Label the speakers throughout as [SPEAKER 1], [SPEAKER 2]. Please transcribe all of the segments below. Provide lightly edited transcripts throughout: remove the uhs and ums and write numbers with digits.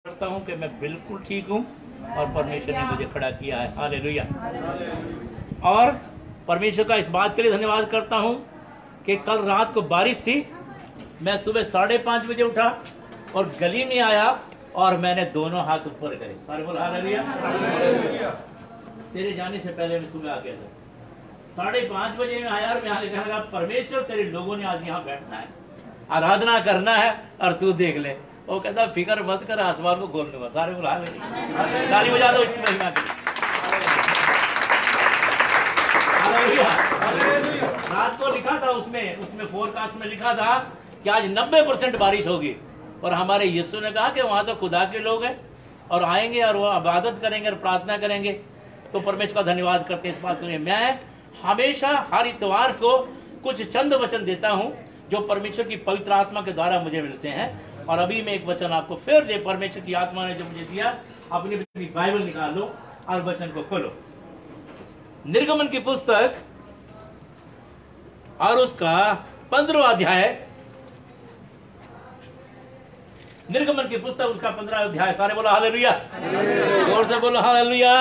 [SPEAKER 1] करता हूँ कि मैं बिल्कुल ठीक हूँ और परमेश्वर ने मुझे खड़ा किया है। हालेलुया। और परमेश्वर का इस बात के लिए धन्यवाद करता हूँ कि कल रात को बारिश थी, मैं सुबह 5:30 बजे उठा और गली में आया और मैंने दोनों हाथ ऊपर करे। सारे बोल हालेलुया। तेरे जाने से पहले मैं सुबह आ गया था, 5:30 बजे में आया और मैं आने कहा परमेश्वर तेरे लोगों ने आज यहाँ बैठना है, आराधना करना है और तू देख ले। वो कहता फिक्र मत कर, आसमान को खोल दूंगा। सारे बोल हालेलुया। ताली बजा दो इसकी महिमा के लिए। रात को लिखा था उसमें फोरकास्ट में लिखा था कि आज 90% बारिश होगी और हमारे यीशु ने कहा कि वहां तो खुदा के लोग हैं और आएंगे और वो इबादत करेंगे और प्रार्थना करेंगे। तो परमेश्वर का धन्यवाद करते इस बात के लिए। मैं हमेशा हर इतवार को कुछ चंद वचन देता हूं जो परमेश्वर की पवित्र आत्मा के द्वारा मुझे मिलते हैं। और अभी मैं एक वचन आपको फिर दे, परमेश्वर की आत्मा ने जो मुझे दिया। अपनी बाइबल निकाल लो और वचन को खोलो। निर्गमन की पुस्तक और उसका 15वां अध्याय। निर्गमन की पुस्तक उसका 15वां अध्याय। सारे बोलो हालेलुया। जोर से बोलो हालेलुया।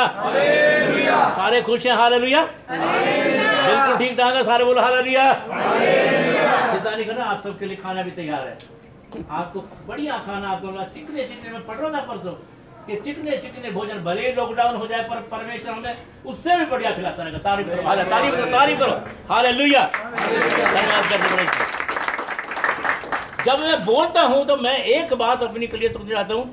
[SPEAKER 1] सारे खुश हैं हालेलुया। बिल्कुल ठीक ठाक है। सारे बोलो हालेलुया। चिंता नहीं करना, आप सबके लिए खाना भी तैयार है। आपको बढ़िया खाना, आपको चिकने चिकने में पढ़ रहा था परसों कि चिकने चिकने भोजन, भले लॉकडाउन हो जाए पर परमेश्वर हमें उससे भी बढ़िया खिलाता रहेगा। तारीफ करो, तारीफ करो हालेलुया। धन्यवाद करते। जब मैं बोलता हूं तो मैं एक बात अपनी क्लियर समझ चाहता हूं,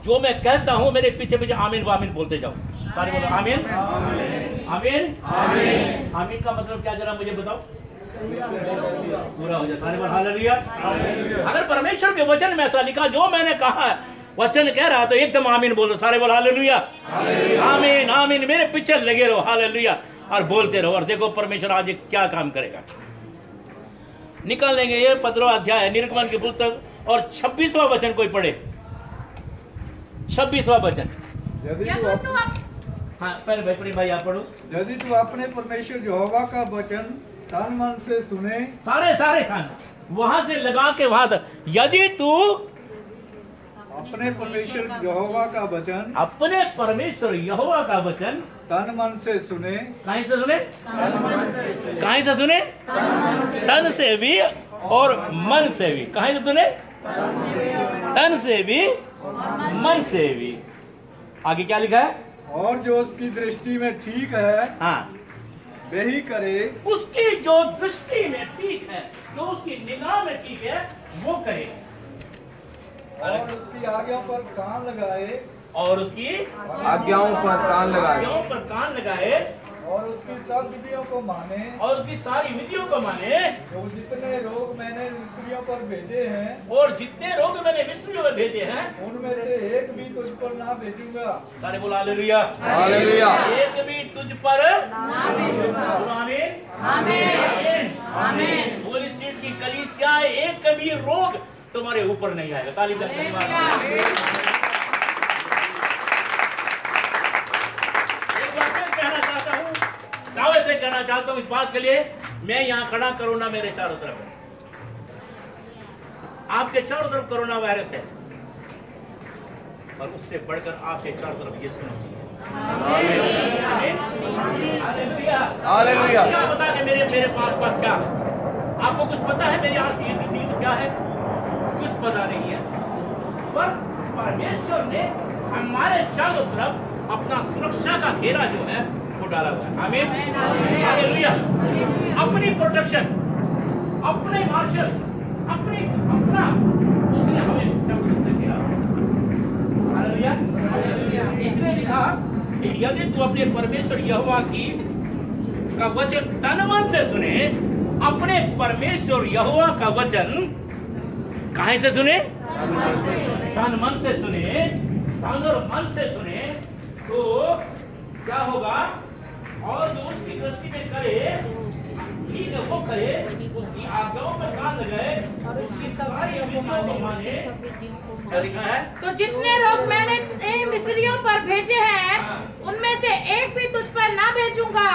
[SPEAKER 1] जो मैं कहता हूं मेरे पीछे पीछे आमीन वामीन बोलते जाओ। सारे बोलो आमीन आमीन आमीन। आमीन का मतलब क्या, जरा मुझे बताओ। पूरा हो जाए। सारे बोलो हालेलुया। अगर परमेश्वर के वचन में ऐसा लिखा जो मैंने कहा वचन कह रहा तो एकदम आमीन बोलो। सारे बोलो हालेलुया। आमीन आमीन। मेरे पीछे लगे रहो हालेलुया और बोलते रहो और देखो परमेश्वर आज क्या काम करेगा। निकाल लेंगे ये 15वां अध्याय निर्गमन की पुस्तक और 26वां वचन कोई पढ़े। 26वां वचन। हाँ पहले भाई आप पढ़ो।
[SPEAKER 2] यदि तू अपने परमेश्वर यहोवा का वचन तन मन से सुने।
[SPEAKER 1] सारे खान वहां से लगा के वहां तक। यदि तू
[SPEAKER 2] अपने परमेश्वर यहोवा का वचन,
[SPEAKER 1] अपने परमेश्वर यहोवा का वचन
[SPEAKER 2] तन मन से सुने।
[SPEAKER 1] कहीं से सुने? कहीं से सुने? तन से भी और मन से भी। कहीं से सुने? तन से भी मन से भी। आगे क्या लिखा है?
[SPEAKER 2] और जो उसकी दृष्टि में ठीक है,
[SPEAKER 1] हाँ
[SPEAKER 2] वही करे।
[SPEAKER 1] उसकी जो दृष्टि में ठीक है, जो उसकी निगाह में ठीक है वो करे।
[SPEAKER 2] और उसकी आज्ञाओं पर कान लगाए।
[SPEAKER 1] और उसकी
[SPEAKER 2] आज्ञाओं पर कान
[SPEAKER 1] लगाए।
[SPEAKER 2] और उसकी सब विधियों को माने।
[SPEAKER 1] और उसकी सारी विधियों को माने।
[SPEAKER 2] जो जितने रोग मैंने मिस्रियों पर भेजे हैं,
[SPEAKER 1] और जितने रोग मैंने मिस्रियों पर भेजे हैं,
[SPEAKER 2] उनमें से एक भी तुझ पर ना भेजूंगा।
[SPEAKER 1] सारे बोला हालेलुया।
[SPEAKER 2] हालेलुया।
[SPEAKER 1] एक भी तुझ पर ना भेजूंगा। आमीन आमीन आमीन। होली स्ट्रीट की कलीसिया, एक कभी रोग तुम्हारे ऊपर नहीं आएगा। ताली बजाओ। एक बात मैं कहना चाहता हूँ, दावे से कहना चाहता हूँ इस बात के लिए, मैं यहाँ खड़ा, कोरोना मेरे चारों तरफ है, आपके चारों तरफ कोरोना वायरस है और उससे बढ़कर आपके चारों तरफ यीशु मसीह है। हालेलुया। क्या पता कि मेरे पास क्या, आपको कुछ पता है मेरी आज ये चीज क्या है? कुछ पता नहीं है, पर परमेश्वर ने हमारे चारों तरफ अपना सुरक्षा का घेरा जो है वो डाला हुआ है। आमीन हालेलुया। अपनी प्रोटेक्शन, अपने मार्शल, अपना उसने हमें चारों से घेरा। हालेलुया। इसने लिखा यदि तू अपने परमेश्वर यहोवा का वचन तन मन से सुने। अपने परमेश्वर यहोवा का वचन कहां से सुने? तन मन से सुने, तन और मन से सुने तो क्या होगा? और जो उसकी दृष्टि में करे ठीक है वो करे, उसकी आज्ञाओं पर कान लगाए और उसकी सारी विधियों को माने। क्या है?
[SPEAKER 3] तो जितने रोग मैंने मिस्रियों पर भेजे हैं उनमें से एक भी तुझ पर ना भेजूंगा,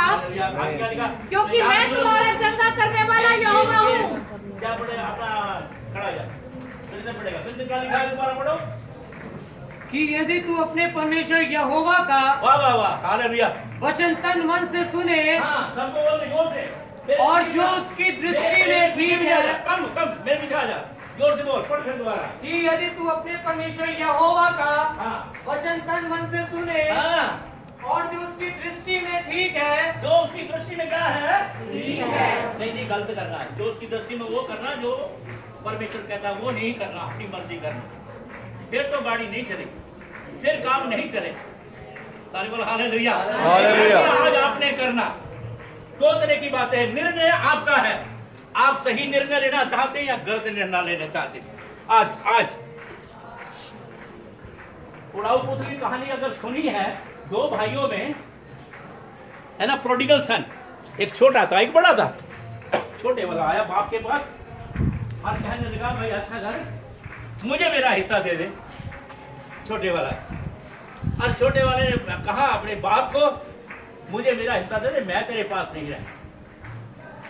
[SPEAKER 3] क्योंकि मैं तुम्हारा चंगा करने वाला यहोवा हूँ।
[SPEAKER 1] क्या पढ़े? अपना खड़ा हो जा, पढ़ेगा। क्या लिखा है? दोबारा पढ़ो।
[SPEAKER 4] कि यदि तू अपने परमेश्वर यहोवा का
[SPEAKER 1] वाह वाह वाह, हालेलुया।
[SPEAKER 4] वचन तन मन से सुने
[SPEAKER 1] हाँ, सबको बोल दे जोर से।
[SPEAKER 4] और जो उसकी दृष्टि में ठीक है।
[SPEAKER 1] कम मेरे पीछे आ जा, जोर से बोल, पढ़ फिर दोबारा।
[SPEAKER 4] कि यदि तू अपने परमेश्वर यहोवा का
[SPEAKER 1] हाँ।
[SPEAKER 4] वचन तन मन से सुने
[SPEAKER 1] हाँ,
[SPEAKER 4] और जो उसकी दृष्टि में ठीक है।
[SPEAKER 1] जो उसकी दृष्टि में क्या है? ठीक है। नहीं गलत करना है। जो उसकी दृष्टि में वो करना जो परमेश्वर कहता है वो नहीं करना, अपनी मर्जी करना। फिर तो गाड़ी नहीं चलेगी, फिर काम नहीं चलेगा। सारे बोल हालेलुया।
[SPEAKER 5] हालेलुया।
[SPEAKER 1] आज आपने करना। दो तरह की बातें हैं, निर्णय आपका है। आप सही निर्णय लेना चाहते हैं या गलत निर्णय लेना चाहते हैं। आज उड़ाऊ पुत्र की कहानी अगर सुनी है, दो भाइयों में है ना, प्रोडिगल सन, एक छोटा था एक बड़ा था। छोटे वाला आया बाप के पास और कहने लगा, भाई अच्छा घर मुझे मेरा हिस्सा दे दे। छोटे वाला, और छोटे वाले ने कहा अपने बाप को, मुझे मेरा हिस्सा दे दे, मैं तेरे पास नहीं रह।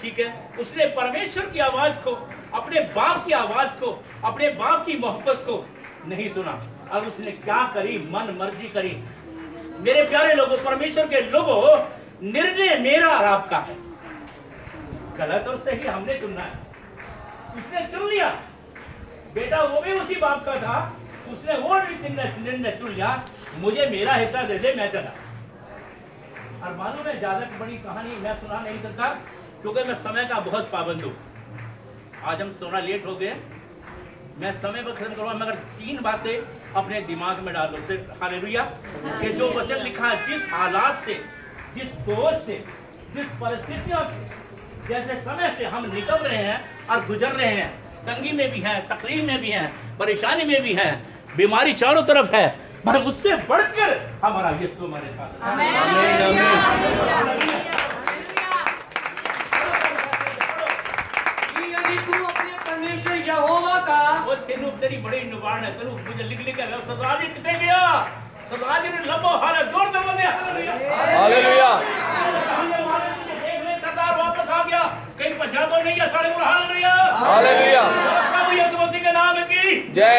[SPEAKER 1] ठीक है, उसने परमेश्वर की आवाज को, अपने बाप की आवाज को, अपने बाप की मोहब्बत को नहीं सुना और उसने क्या करी, मन मर्जी करी। मेरे प्यारे लोगों, परमेश्वर के लोगों, निर्णय मेरा और आपका है। गलत और सही हमने चुनना है। उसने चुन लिया, बेटा वो भी उसी बाप का था, उसने वो निर्णय चुन लिया, मुझे मेरा हिस्सा दे दे, मैं चला। और मालूम है, ज्यादा बड़ी कहानी मैं सुना नहीं सकता क्योंकि मैं समय का बहुत पाबंद हूं। आज हम सोना लेट हो गए, मैं समय पर खत्म करूंगा, मगर 3 बातें अपने दिमाग में डालो सिर्फ। हालेलुया। कि जो वचन लिखा है, जिस हालात से, जिस दौर से, जिस परिस्थितियों से, जैसे समय से हम निकल रहे हैं और गुजर रहे हैं, तंगी में भी है, तकलीफ में भी है, परेशानी में भी है, बीमारी चारों तरफ है, पर उससे बढ़कर हमारा यीशु हमारे साथ है।
[SPEAKER 4] यदि तू अपने परमेश्वर यहोवा का,
[SPEAKER 1] वो तेनू तेरी बड़ी निवारण है, तेनू मुझे लिख लिख के सरदार जी कितने गया, सरदार जी ने लंबो हाल जोर से बोले
[SPEAKER 5] हालेलुया।
[SPEAKER 1] देख ले सरदार वापस आ गया, कहीं भजा तो नहीं है। सारे बोल हालेलुया।
[SPEAKER 5] हालेलुया।
[SPEAKER 1] प्रभु यीशु मसीह के नाम की
[SPEAKER 5] जय।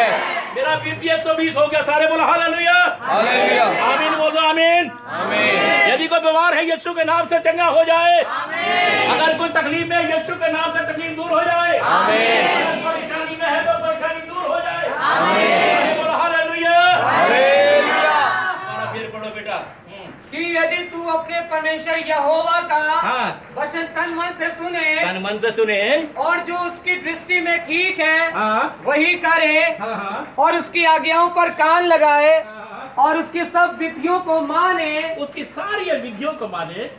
[SPEAKER 1] मेरा बीपी 120 हो गया। सारे बोल हालेलुया।
[SPEAKER 5] हालेलुया।
[SPEAKER 1] आमीन बोलो, आमीन
[SPEAKER 5] आमीन।
[SPEAKER 1] यदि कोई बीमार है, यीशु के नाम से चंगा हो जाए। अगर कोई तकलीफ में, यीशु के नाम से तकलीफ दूर हो जाए। अगर परेशानी में है तो परेशानी दूर हो जाए। बोलो हालेलुया। फिर पढ़ो बेटा।
[SPEAKER 4] कि यदि तू अपने परमेश्वर यहोवा का
[SPEAKER 1] हाँ।
[SPEAKER 4] वचन तन मन से सुने,
[SPEAKER 1] तन मन से सुने,
[SPEAKER 4] और जो उसकी दृष्टि में ठीक है
[SPEAKER 1] हाँ
[SPEAKER 4] वही करे,
[SPEAKER 1] हाँ हाँ
[SPEAKER 4] और उसकी आज्ञाओं पर कान लगाए,
[SPEAKER 1] हाँ,
[SPEAKER 4] और उसकी सब विधियों को माने,
[SPEAKER 1] उसकी सारी विधियों को माने,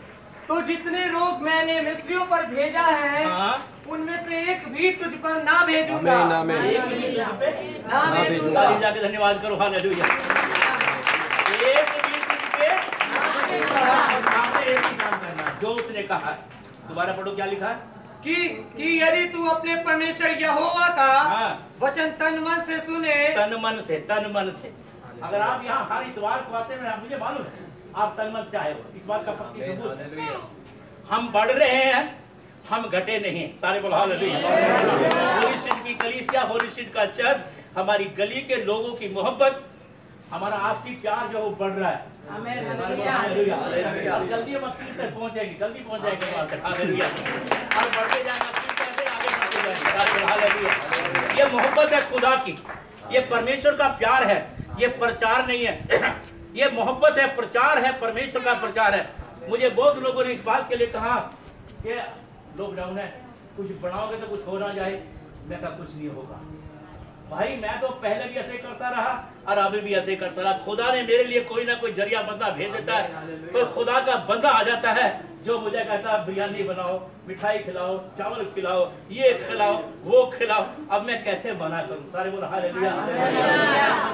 [SPEAKER 4] तो जितने रोग मैंने मिस्रियों पर भेजा है,
[SPEAKER 1] हाँ,
[SPEAKER 4] उनमें से एक भी तुझ पर ना भेजूंगा।
[SPEAKER 1] एक भी तुझ पे
[SPEAKER 4] ना भेजूंगा।
[SPEAKER 1] ताली जाके धन्यवाद करो। हालेलुया। एक भी तुझ पे आपने एक ही काम करना है, जो उसने कहा है। दोबारा पढ़ो, क्या लिखा है?
[SPEAKER 4] कि यदि तू अपने परमेश्वर यहोवा का
[SPEAKER 1] हाँ।
[SPEAKER 4] वचन तन मन से सुने,
[SPEAKER 1] तन मन से, तन मन से। अगर आप यहाँ हर इतवार को आते हैं, मुझे मालूम है आप तन मन से आए हो, इस बात का पक्की सबूत। हम बढ़ रहे हैं, हम घटे नहीं। सारे बोल हालेलुया। होली स्ट्रीट की कलीसिया, होली स्ट्रीट का चर्च, हमारी गली के लोगों की मोहब्बत, हमारा आपसी प्यार जो है वो बढ़ रहा है। हालेलुया। जल्दी मस्जिद तक पहुंचेगी, जल्दी पहुंच जाएगी वहां तक। हालेलुया। और बढ़ते जाएंगे, आगे बढ़ते जाएंगे। सारे बोल हालेलुया। ये मोहब्बत है खुदा की, ये परमेश्वर का प्यार है, ये प्रचार नहीं है। ये मोहब्बत है, प्रचार है, परमेश्वर का प्रचार है। मुझे बहुत लोगों ने इस बात के लिए कहा कि लॉकडाउन है, कुछ बनाओगे तो कुछ हो ना जाए। मैं कहा कुछ नहीं होगा भाई, मैं तो पहले भी ऐसे करता रहा और अभी भी ऐसे करता रहा। खुदा ने मेरे लिए कोई ना कोई जरिया बंदा भेज देता है, कोई खुदा का बंदा आ जाता है जो मुझे कहता है बिरयानी बनाओ, मिठाई खिलाओ, चावल खिलाओ, ये खिलाओ, वो खिलाओ। अब मैं कैसे मना करूं? सारे बोल हालेलुया।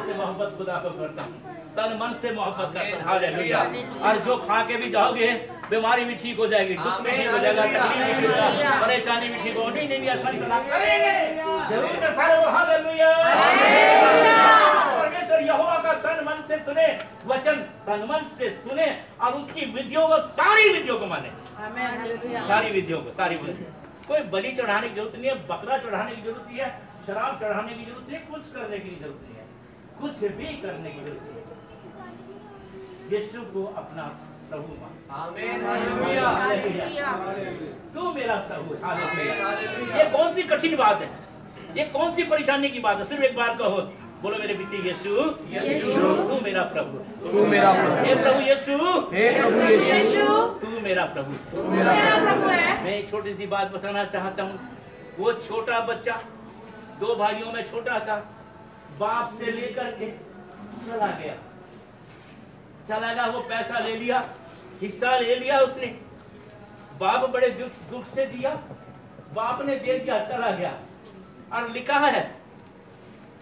[SPEAKER 1] से मोहब्बत खुदा को करता हूं, तन मन से मोहब्बत करता हूं। हालेलुया। और जो खा के भी जाओगे, बीमारी भी ठीक हो जाएगी, दुख भी ठीक हो जाएगा, तकलीफ भी ठीक हो जाएगा, परेशानी भी ठीक हो। नहीं ऐसा नहीं करेंगे, जरूर कर। सारे बोल हालेलुया। परमेश्वर यहोवा का तन मन से सुने, वचन तन मन से सुने और उसकी विधियों को, सारी विधियों को माने। सारी विधियों को, सारी विधियों। कोई बलि चढ़ाने की जरूरत नहीं है, बकरा चढ़ाने की जरूरत नहीं है, शराब चढ़ाने की जरूरत नहीं है, कुछ करने की जरूरत नहीं है। कुछ भी करने की जरूरत नहीं। यीशु को अपना प्रभु मान।
[SPEAKER 4] आमीन, हालेलुया।
[SPEAKER 1] तू मेरा प्रभु। हालेलुया। ये कौन सी कठिन बात है, ये कौन सी परेशानी की बात है? सिर्फ एक बार कहो, बोलो मेरे पीछे, यीशु तू मेरा प्रभु,
[SPEAKER 5] तू मेरा प्रभु,
[SPEAKER 1] हे प्रभु यीशु,
[SPEAKER 5] हे प्रभु यीशु,
[SPEAKER 1] तू मेरा प्रभु,
[SPEAKER 5] तू मेरा प्रभु है।
[SPEAKER 1] मैं एक छोटी सी बात बताना चाहता हूँ। वो छोटा बच्चा, दो भाइयों में छोटा था, बाप से लेकर के चला गया, वो पैसा ले लिया, हिस्सा ले लिया उसने। बाप बड़े दुख से दिया, बाप ने दे दिया, चला गया। और लिखा है,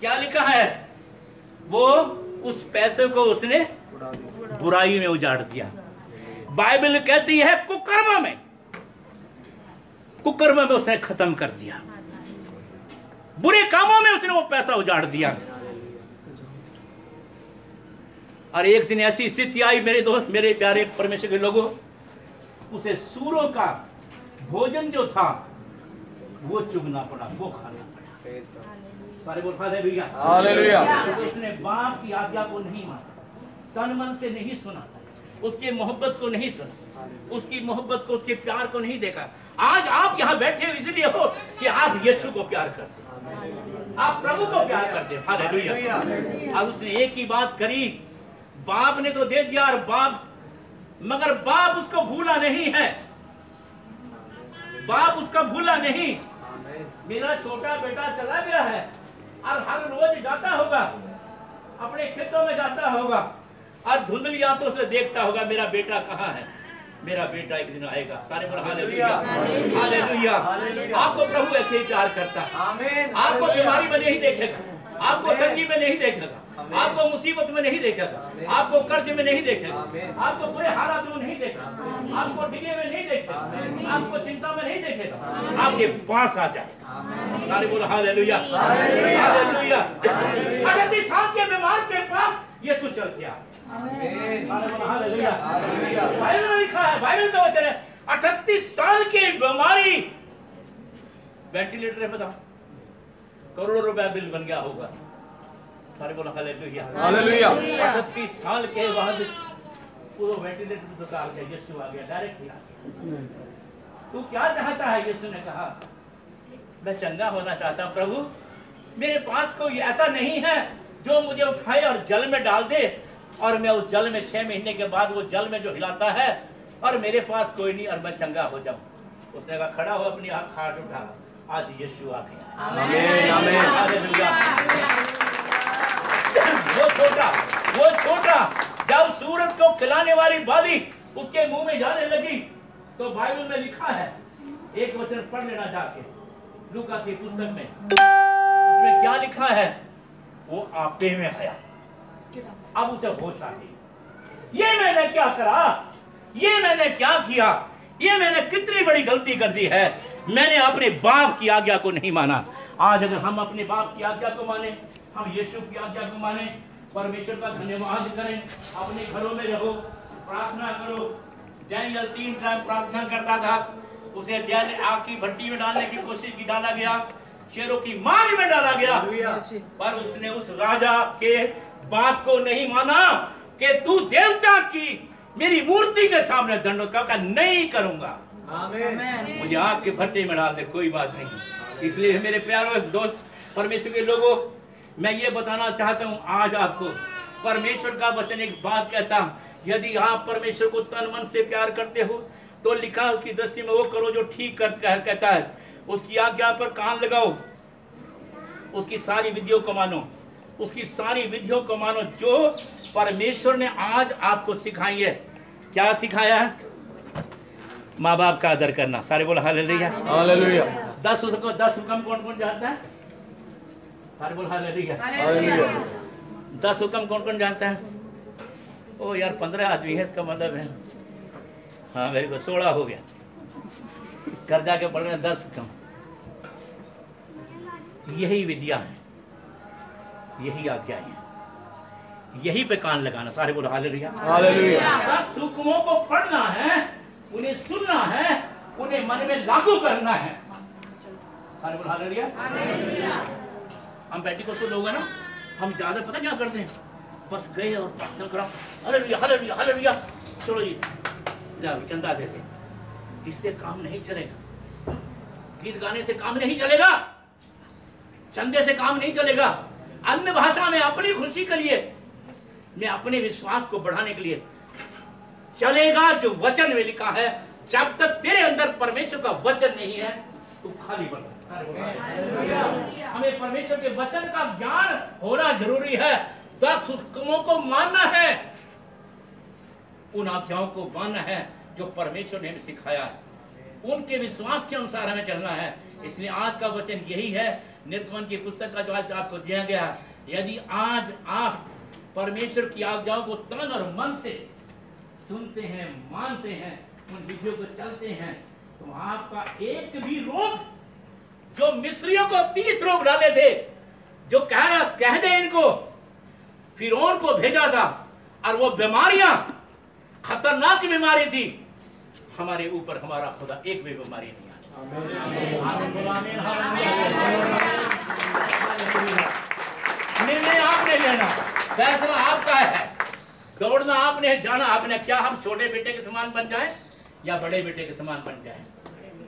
[SPEAKER 1] क्या लिखा है? वो उस पैसे को उसने बुराई में उजाड़ दिया। बाइबल कहती है कुकर्म में उसने खत्म कर दिया, बुरे कामों में उसने वो पैसा उजाड़ दिया। और एक दिन ऐसी स्थिति आई मेरे दोस्त, मेरे प्यारे परमेश्वर के लोगों, उसे सूरों का भोजन जो था वो चुगना पड़ा, वो खाना पड़ा। सारे बोल हालेलुया,
[SPEAKER 5] हालेलुया।
[SPEAKER 1] तो उसने बाप की आज्ञा को नहीं माना, तन मन से नहीं सुना, उसकी मोहब्बत को नहीं सुना, उसकी मोहब्बत को, उसके प्यार को नहीं देखा। आज आप यहाँ बैठे हो इसलिए हो कि आप यीशु को प्यार करते हो, आप प्रभु को प्यार करते हो। हालेलुया। अब उसने एक ही बात करी, बाप ने तो दे दिया, और मगर बाप उसको भूला नहीं है, बाप उसका भूला नहीं। मेरा छोटा बेटा चला गया है और हर रोज जाता होगा, अपने खेतों में जाता होगा और धुंधली आंखों से देखता होगा मेरा बेटा कहाँ है, मेरा बेटा एक दिन आएगा। सारे बोल हालेलुया, हालेलुया। आपको प्रभु ऐसे ही प्यार करता है। आपको बीमारी में नहीं देखेगा, आपको तंगी में नहीं देखेगा, आपको मुसीबत में नहीं देखेगा, आपको कर्ज में नहीं देखेगा, आपको बुरे हालात में नहीं देखेगा, आपको डिगे में नहीं देखेगा, आपको चिंता में नहीं देखेगा, आपके पास आ जाएगा। सारे बोल हालेलुया, हालेलुया। 38 साल के बीमार के पास यीशु चल गया। हालेलुया। बाइबल में लिखा है, बाइबल का वचन है, 38 साल की बीमारी, वेंटिलेटर है, बताओ करोड़ों रुपया बिल बन गया होगा। सारे बोला हालेलुया, हालेलुया। 38 साल के बाद पूरा वेंटिलेटर से उतार गया, यीशु आ गया, डायरेक्ट ही आ गया। तू क्या चाहता है? यीशु ने कहा, मैं चंगा होना चाहता हूं प्रभु, मेरे पास कोई ऐसा नहीं है जो मुझे उठाए और जल में डाल दे और मैं उस जल में 6 महीने के बाद वो जल में जो हिलाता है और मेरे पास कोई नहीं और मैं चंगा हो जाऊं। उसने कहा खड़ा हो, अपनी आंख खाट उठा, आज यीशु आ गया। आमीन, आमीन, हालेलुया। वो छोटा जब सूरज को खिलाने वाली बाली उसके मुंह में जाने लगी तो बाइबल में लिखा है, एक वचन पढ़ लेना जाके लूका की पुस्तक में, उसमें क्या लिखा है? वो आपे में आया, अब उसे होश आ गई। ये मैंने क्या करा, ये मैंने क्या किया, ये मैंने कितनी बड़ी गलती कर दी है, मैंने अपने बाप की आज्ञा को नहीं माना। आज अगर हम अपने बाप की आज्ञा को माने, हम यीशु की आज्ञा को माने, परमेश्वर का धन्यवाद करें, अपने घरों में रहो, प्रार्थना करो। डैनियल 3 टाइम प्रार्थना करता था, उसे आग की भट्टी में डालने की कोशिश की, डाला गया, शेरों की मार में डाला गया, पर उसने उस राजा के बात को नहीं माना कि तू देवता की मेरी मूर्ति के सामने दंडवत का नहीं करूंगा। मुझे आग के भट्टे में डाल दे, कोई बात नहीं। इसलिए मेरे प्यारे दोस्त, परमेश्वर के लोगों, मैं ये बताना चाहता हूँ आज आपको, परमेश्वर का वचन एक बात कहता, यदि आप परमेश्वर को तन मन से प्यार करते हो तो लिखा उसकी दृष्टि में वो करो जो ठीक कहता है, उसकी आज्ञा पर कान लगाओ, उसकी सारी विधियों को मानो, उसकी सारी विधियों को मानो जो परमेश्वर ने आज आपको सिखाई है। क्या सिखाया है? माँ बाप का आदर करना। सारे बोला हालेलुया, हालेलुया। 10 हुक्म कौन कौन जानता है? सारे बोला हालेलुया, हालेलुया। 10 हुक्म कौन कौन जानता है? ओ यार 15 आदमी है, इसका मतलब है, हाँ मेरे को 16 हो गया। घर जाके पढ़ रहे 10 हुक्म। यही विधियां हैं, यही आज्ञाएं हैं, यही पे कान लगाना। सारे बोलो हालेलुया, हालेलुया। 10 हुक्मों को पढ़ना है, उन्हें सुनना है, उन्हें मन में लागू करना है। सारे बोलो हालेलुया, हालेलुया। हम पेंटिकोस्टल लोग हैं ना, हम ज्यादा पता क्या करते हैं, बस गए और प्रार्थना करा, हालेलुया हालेलुया हालेलुया, चलो जी जाओ चंदा दे दे। इससे काम नहीं चलेगा, गीत गाने से काम नहीं चलेगा, चंदे से काम नहीं चलेगा। अन्य भाषा में अपनी खुशी के लिए, मैं अपने विश्वास को बढ़ाने के लिए चलेगा। जो वचन में लिखा है, जब तक तेरे अंदर परमेश्वर का वचन नहीं है तू खाली बन। हमें परमेश्वर के वचन का ज्ञान होना जरूरी है। 10 हुक्मों को मानना है, उन आज्ञाओं को मानना है जो परमेश्वर ने हमें सिखाया है, उनके विश्वास के अनुसार हमें चलना है। इसलिए आज का वचन यही है, निर्गमन की पुस्तक का जो आज आपको दिया गया है। यदि आज आप परमेश्वर की आज्ञाओं को तन और मन से सुनते हैं, मानते हैं, उन विधियों को चलते हैं, तो आपका एक भी रोग, जो मिस्रियों को 30 रोग डाले थे, जो कह दे इनको, फिरौन को भेजा था, और वो बीमारियां खतरनाक बीमारी थी, हमारे ऊपर हमारा खुदा एक भी बीमारी नहीं आई। निर्णय आपने लेना, फैसला आपका है, दौड़ना आपने, जाना आपने। क्या हम छोटे बेटे के समान बन जाएं या बड़े बेटे के समान बन जाएं?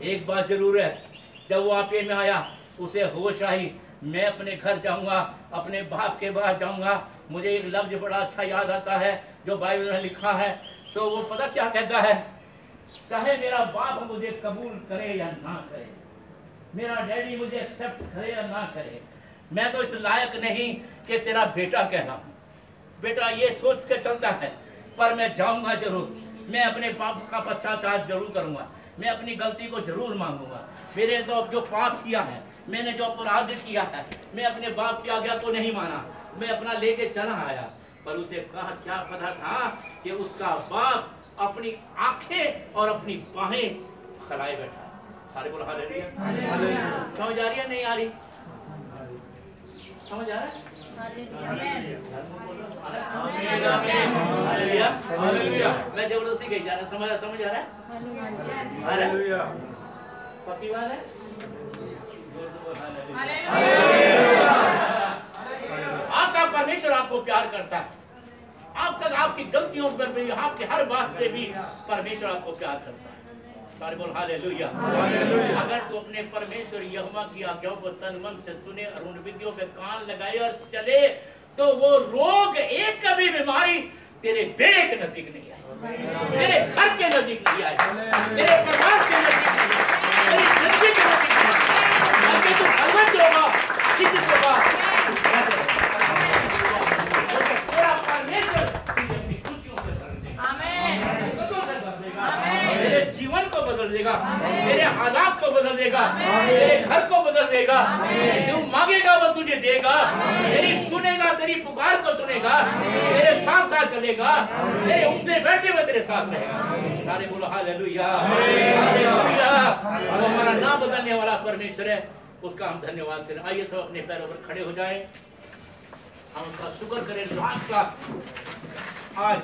[SPEAKER 1] एक बात जरूर है, जब वो आपे में आया उसे होश आई, मैं अपने घर जाऊंगा, अपने बाप के पास जाऊंगा। मुझे एक लफ्ज बड़ा अच्छा याद आता है जो बाइबल में लिखा है, तो वो पता क्या कहता है, चाहे मेरा बाप मुझे कबूल करे या ना करे, मेरा डैडी मुझे एक्सेप्ट करे या ना करे, मैं तो इस लायक नहीं कि तेरा बेटा कहलाऊं। बेटा ये सोच के चलता है, पर मैं जाऊंगा जरूर, मैं अपने पाप का पश्चाताप जरूर करूंगा, मैं अपनी गलती को जरूर मांगूंगा। मेरे तो जो पाप किया है, मैंने जो अपराध किया है, मैं अपने बाप की आज्ञा को नहीं माना, मैं अपना लेके चला आया। पर उसे कहा क्या पता था कि उसका बाप अपनी आंखें और अपनी बाहें खड़ाए बैठा। सारे बोलो हालेलुया। समझ आ रही है नहीं आ रही? समझ आ रहा है? मैं जबरदस्ती कही जा रहा, समझ आ रहा है? पक्की बात है? आपका परमेश्वर आपको प्यार करता है, आपकी गलतियों पर भी, आपकी हर बात पे भी परमेश्वर आपको प्यार करता है। सारे बोल हालेलुया। अगर तू अपने परमेश्वर यहोवा की आज्ञाओं को तन मन से सुने और उन विधियों पे कान लगाए और चले, तो वो रोग, एक कभी बीमारी तेरे बेड़े के नजदीक नहीं आई, तेरे घर के नजदीक नहीं आई, तेरे परिवार के नजदीक नहीं आई, तेरी जिंदगी के नजदीक नहीं आई। अगर तू भगवत होगा, शिक्षित होगा, तेरा परमेश्वर तुझे अपनी खुशियों से भर देगा, तेरे जीवन को बदल देगा, तेरे हालात को बदल देगा, तेरे घर को बदल देगा। तू मांगेगा वो तुझे देगा, तेरी सुनेगा, तेरी पुकार को सुनेगा, तेरे साथ साथ चलेगा, तेरे उठने बैठे हुए तेरे साथ रहेगा। सारे बोलो हालेलुया हालेलुया। वो हमारा ना बदलने वाला परमेश्वर है, उसका हम धन्यवाद करें। आइए सब अपने पैरों पर खड़े हो जाएं, हम उसका शुक्र करें। आज